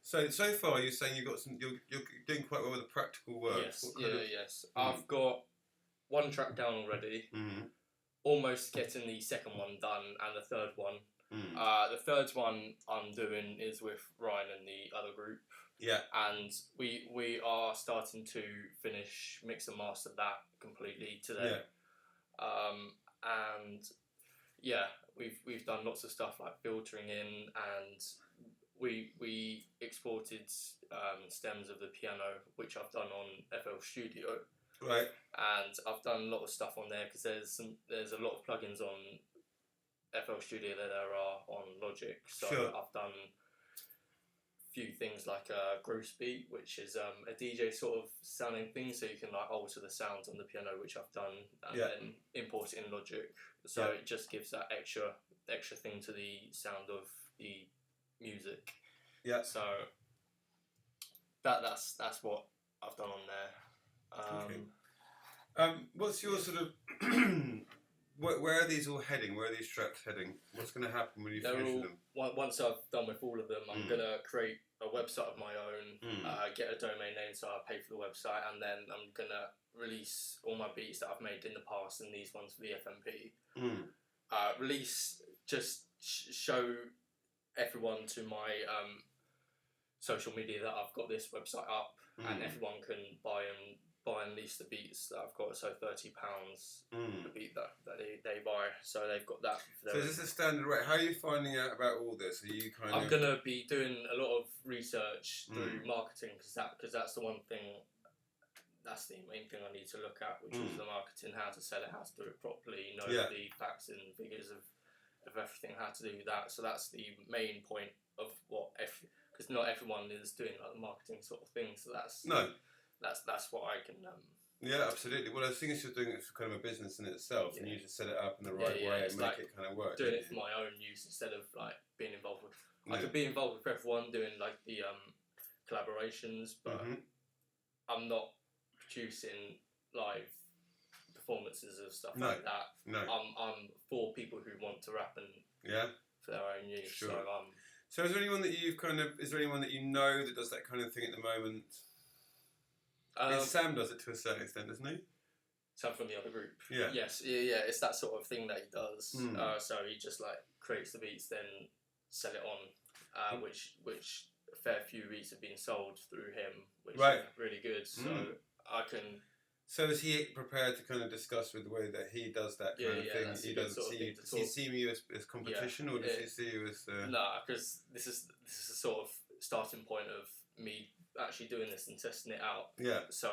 So far, you're saying you're doing quite well with the practical work. Yes, yes. I've got one track down already. Almost getting the second one done, and the third one. The third one I'm doing is with Ryan and the other group. Yeah. And we are starting to finish mix and master that completely today. Yeah. And yeah, we've done lots of stuff like filtering in, and we exported stems of the piano, which I've done on FL Studio. Right. And I've done a lot of stuff on there because there's a lot of plugins on FL Studio that there are on Logic. So sure. I've done a few things like a Groove Beat, which is a DJ sort of sounding thing, so you can like alter the sounds on the piano, which I've done, and then import it in Logic. So it just gives that extra thing to the sound of the music. Yeah. So that's what I've done on there. Okay. What's your sort of where are these all heading? Where are these tracks heading? What's going to happen when you finish with them? Once I've done with all of them, I'm going to create a website of my own, get a domain name so I pay for the website, and then I'm going to release all my beats that I've made in the past and these ones for the FMP. Release, just show everyone to my social media that I've got this website up, and everyone can buy and lease the beats that I've got. So £30 the beat that they buy. So they've got that. So is this a standard rate? How are you finding out about all this? Are you I'm gonna be doing a lot of research through marketing because that's the one thing. That's the main thing I need to look at, which is the marketing, how to sell it, how to do it properly, know the facts and figures of everything, how to do that. So that's the main point of what, because not everyone is doing like the marketing sort of thing. So that's what I can. Yeah, absolutely. Well, I think you're doing it for kind of a business in itself, and you just set it up in the right way and make it kind of work. Doing it for my own use instead of like being involved with. I could be involved with everyone doing like the collaborations, but I'm not producing live performances of stuff like that. No. I'm for people who want to rap and for their own use. Sure. So is there anyone that is there anyone that you know that does that kind of thing at the moment? Sam does it to a certain extent, doesn't he? Sam from the other group. Yeah. Yes. Yeah. It's that sort of thing that he does. So he just like creates the beats, then sell it on, which a fair few beats have been sold through him, which is really good. So I can. So is he prepared to kind of discuss with the way that he does that kind of thing? He doesn't see you. Does he see you as competition, or does he see you as? No, because this is a sort of starting point of me actually doing this and testing it out. Yeah. So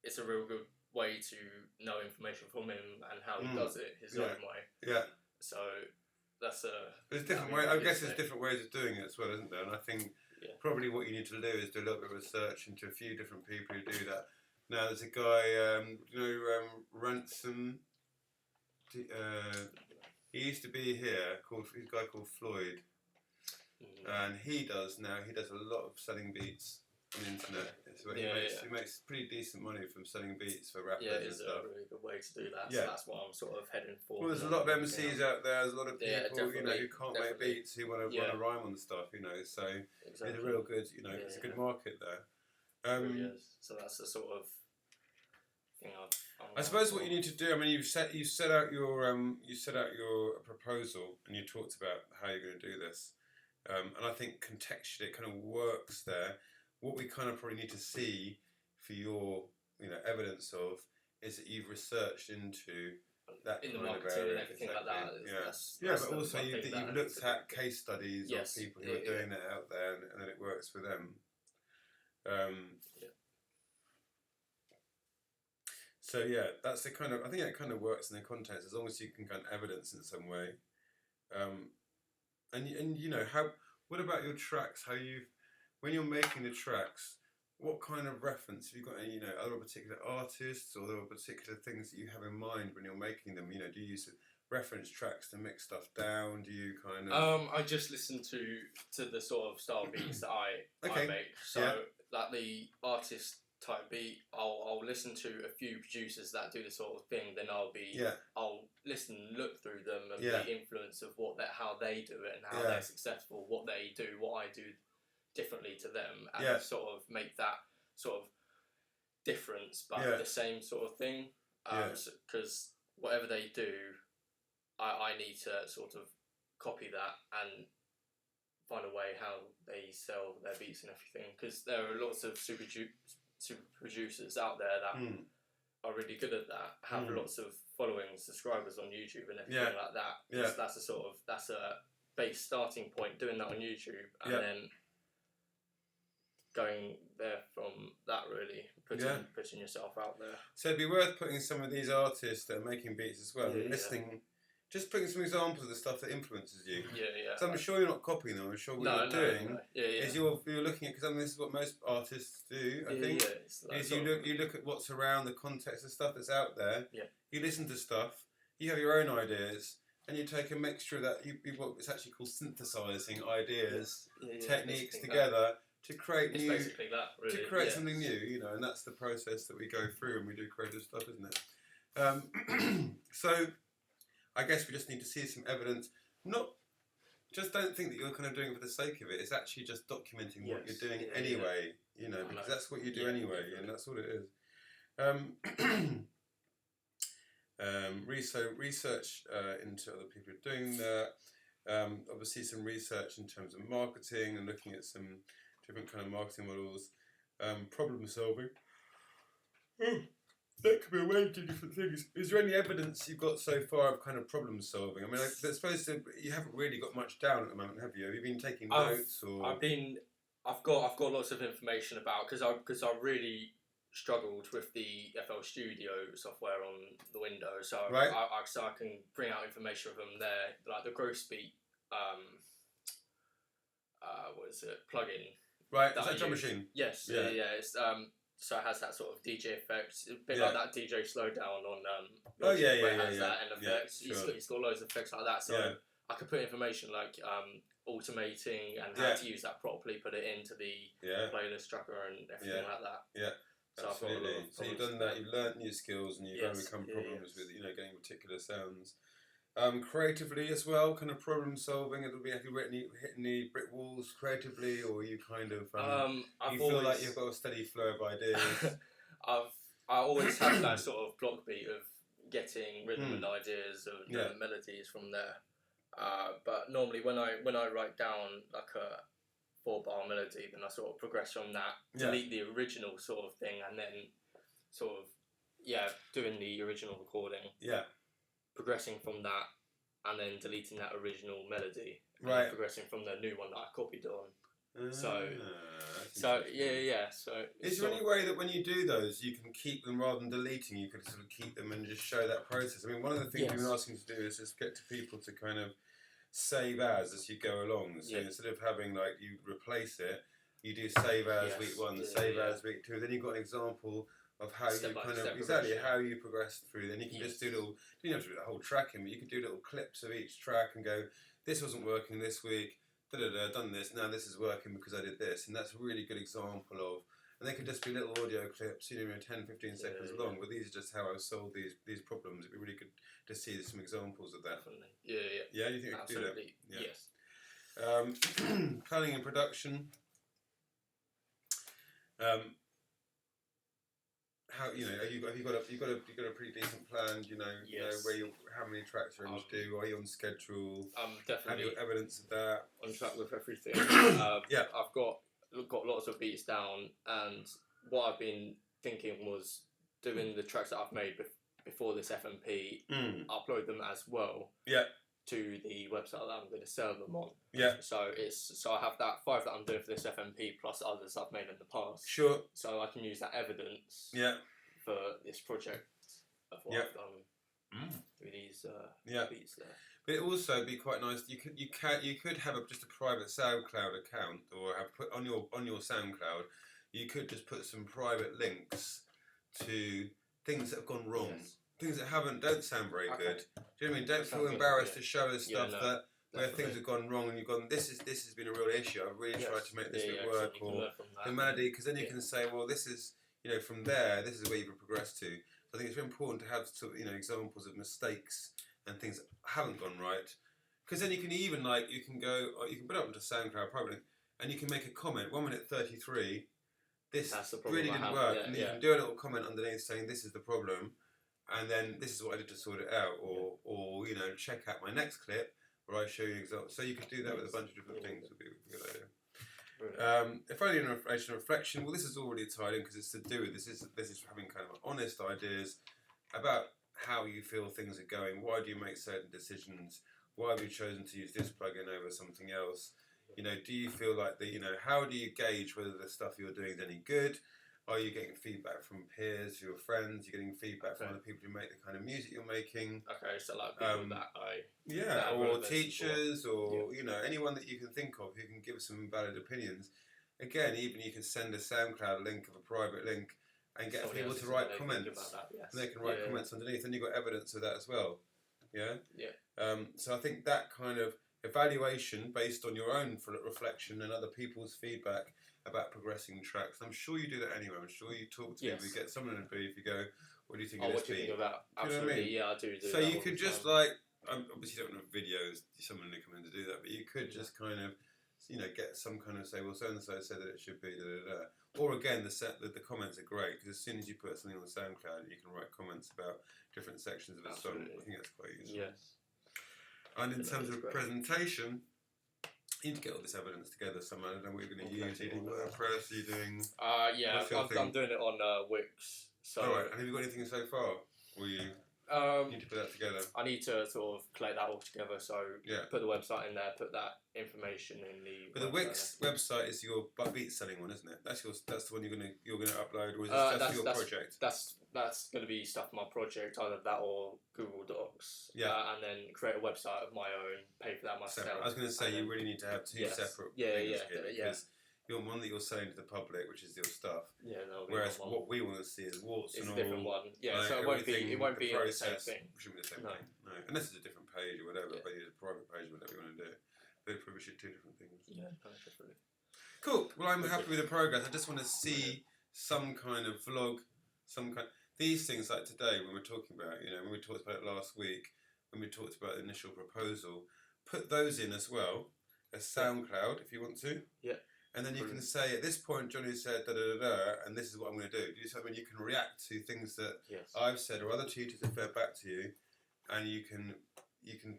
it's a real good way to know information from him and how he does it his own way. Yeah. So that's there's different ways. I guess there's different ways of doing it as well, isn't there? And I think probably what you need to do is do a little bit of research into a few different people who do that. Now there's a guy, Ransom. He used to be here. He's a guy called Floyd, and he does a lot of selling beats on the internet. So he makes pretty decent money from selling beats for rappers and stuff. A really good way to do that. So that's what I'm sort of heading for. Well, there's a lot of MCs out there. There's a lot of people, who can't make beats, who want to rhyme on the stuff, So it's a real good, it's a good market there. It really is. So that's the sort of thing I suppose what you need to do. I mean, you set out your proposal, and you talked about how you're going to do this. And I think contextually it kind of works there. What we kind of probably need to see for your, evidence of is that you've researched into that in the kind of marketing area and everything like that. But also you've looked at case studies of people who are doing it out there, and then it works for them. So that's the kind of. I think that kind of works in the context as long as you can kind of evidence in some way. What about your tracks? When you're making the tracks, what kind of reference have you got? Any other particular artists or other particular things that you have in mind when you're making them? Do you use reference tracks to mix stuff down? Do you kind of? I just listen to the sort of style beats that I make. So like the artist type beat, I'll listen to a few producers that do the sort of thing. Then I'll listen, look through them, and the influence of how they do it and how they're successful, what they do, what I do differently to them and sort of make that sort of difference, but the same sort of thing. Because whatever they do, I need to sort of copy that and find a way how they sell their beats and everything. Because there are lots of super producers out there that are really good at that, have lots of following subscribers on YouTube and everything like that. That's a base starting point, doing that on YouTube, and then going there from that, really putting yourself out there. So it'd be worth putting some of these artists that are making beats as well, and listening, just putting some examples of the stuff that influences you. So I'm sure you're not copying them. I'm sure what you're doing is you're looking at, because I mean, this is what most artists do. I think is you look at what's around, the context of stuff that's out there. You listen to stuff. You have your own ideas. And you take a mixture of that. What it's actually called synthesizing ideas, techniques together to create new. It's basically that, really. To create something new, you know, and that's the process that we go through when we do creative stuff, isn't it? So, I guess we just need to see some evidence. Just don't think that you're kind of doing it for the sake of it. It's actually just documenting what you're doing anyway, you know, because that's what you do anyway, and that's what it is. Research into other people doing that. Obviously, some research in terms of marketing and looking at some different kind of marketing models. Problem solving. That could be a way to do different things. Is there any evidence you've got so far of kind of problem solving? I mean, I suppose you haven't really got much down at the moment, have you? Have you been taking notes or? I've got lots of information about because I really struggled with the FL Studio software on the Windows, so I can bring out information from there, like the Gross Beat, what is it, plugin? Right, is that drum machine? Yes, it's so it has that sort of DJ effect, a bit like that DJ Slowdown on where it has that end effects. It's got loads of effects like that, so I could put information like automating and how to use that properly, put it into the playlist tracker and everything like that. So absolutely. So you've done that. You've learnt new skills, and you've overcome problems with getting particular sounds. Creatively as well, kind of problem solving. Have you hit any brick walls creatively, or are you kind of you feel like you've got a steady flow of ideas? I always have that sort of block beat of getting rhythm and ideas of melodies from there. But normally when I write down like a 4-bar melody, then I sort of progress from that, delete the original sort of thing, and then sort of doing the original recording, progressing from that, and then deleting that original melody, and then progressing from the new one that I copied on. So is there any way that when you do those, you can keep them rather than deleting? You could sort of keep them and just show that process. I mean, one of the things we've been asking to do is just get to people to kind of save as you go along. So instead of having like you replace it, you do save as week 1, save as week 2. Then you've got an example of how you kind of how you progress through. Then you can just do little. You don't have to do the whole tracking, but you can do little clips of each track and go, this wasn't working this week. Done this. Now this is working because I did this, and that's a really good example of. And they could just be little audio clips, 10, 15 seconds long. But these are just how I've solved these problems. It'd be really good to see some examples of that. Definitely. Yeah, you think I could do that? Yes. Planning and production. How have you got a pretty decent plan? You know how many tracks you're going to do? Are you on schedule? Definitely. Have you everidence of that? On track with everything. I've got lots of beats down, and what I've been thinking was doing the tracks that I've made before this FMP, upload them as well. To the website that I'm going to sell them on. So I have that 5 that I'm doing for this FMP plus others I've made in the past. Sure. So I can use that evidence. For this project of what I've done with these beats there. But it'd also be quite nice. You could have just a private SoundCloud account, or have put on your SoundCloud. You could just put some private links to things that have gone wrong. Things that don't sound very good. Do you know what I mean? Don't feel embarrassed to show us stuff where things have gone wrong, and you've gone, this has been a real issue. I've really tried to make this work, or the melody, because then you can say, well, this is from there. This is where you've progressed to. So I think it's very important to have sort of examples of mistakes and things that haven't gone right, because then you can even you can go, or you can put it up into SoundCloud privately, and you can make a comment. 1 minute 33. This really didn't work, and you can do a little comment underneath saying this is the problem, and then this is what I did to sort it out, or you know, check out my next clip where I show you examples. So you could do that with a bunch of different things. Would be a good idea. If only in reflection. Well, this is already tied in because it's to do with this is having kind of honest ideas about how you feel things are going. Why do you make certain decisions? Why have you chosen to use this plugin over something else? You know, do you feel like the, you know, how do you gauge whether the stuff you're doing is any good? Are you getting feedback from peers, your friends? You're getting feedback from other people who make the kind of music you're making. Okay, so like people or teachers, or you know, anyone that you can think of who can give some valid opinions. Again, even you can send a SoundCloud link of a private link and get people to write comments. And they can write comments underneath, and you've got evidence of that as well. Yeah. Yeah. So I think that kind of evaluation based on your own reflection and other people's feedback about progressing tracks. I'm sure you do that anyway. I'm sure you talk to people, you get someone in a booth, you go, what do you think of this what do you think of that? Absolutely, you know what I mean? Yeah, I do. So you could just like, obviously you don't have videos, someone to come in to do that, but you could just kind of, you know, get some kind of say, well, so-and-so said that it should be, da-da-da. Or again, the comments are great, because as soon as you put something on SoundCloud, you can write comments about different sections of a song. I think that's quite useful. Yes. And in terms of presentation, you need to get all this evidence together somehow. I don't know what you're going to use. Are you doing WordPress? Are you doing... I'm doing it on Wix. So. Alright, and have you got anything so far? Or you need to put that together? I need to sort of collect that all together, so put the website in there, put that information in the... But the Wix website is your beat selling one, isn't it? That's the one you're gonna upload, or is it just your project? That's going to be stuff for my project, either that or Google Docs. Yeah. And then create a website of my own, pay for that myself. I was going to say you really need to have two separate things here, because you're one that you're selling to the public, which is your stuff. Yeah, whereas what we want to see is warts and all. It's a different one. Yeah, so it won't be the same thing. It shouldn't be the same thing. No, unless it's a different page or whatever, but it's a private page or whatever you want to do. They probably should do different things. Yeah, definitely. Cool. Well, I'm happy with the progress. I just want to see some kind of vlog, these things like today when we're talking about, you know, when we talked about it last week, when we talked about the initial proposal, put those in as well as SoundCloud if you want to. Yeah. And then you can say, at this point, Johnny said da-da-da-da, and this is what I'm going to do. You can react to things that I've said or other tutors have fed back to you, and you can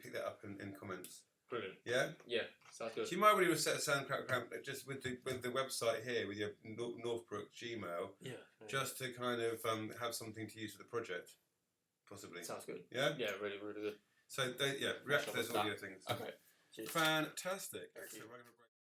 pick that up in comments. Brilliant. Yeah? Yeah, sounds good. So you might really set a SoundCloud account just with the website here, with your Northbrook Gmail, just to kind of have something to use for the project, possibly. Sounds good. Yeah? Yeah, really, really good. So, react to those audio things. Okay. Cheers. Fantastic. Excellent.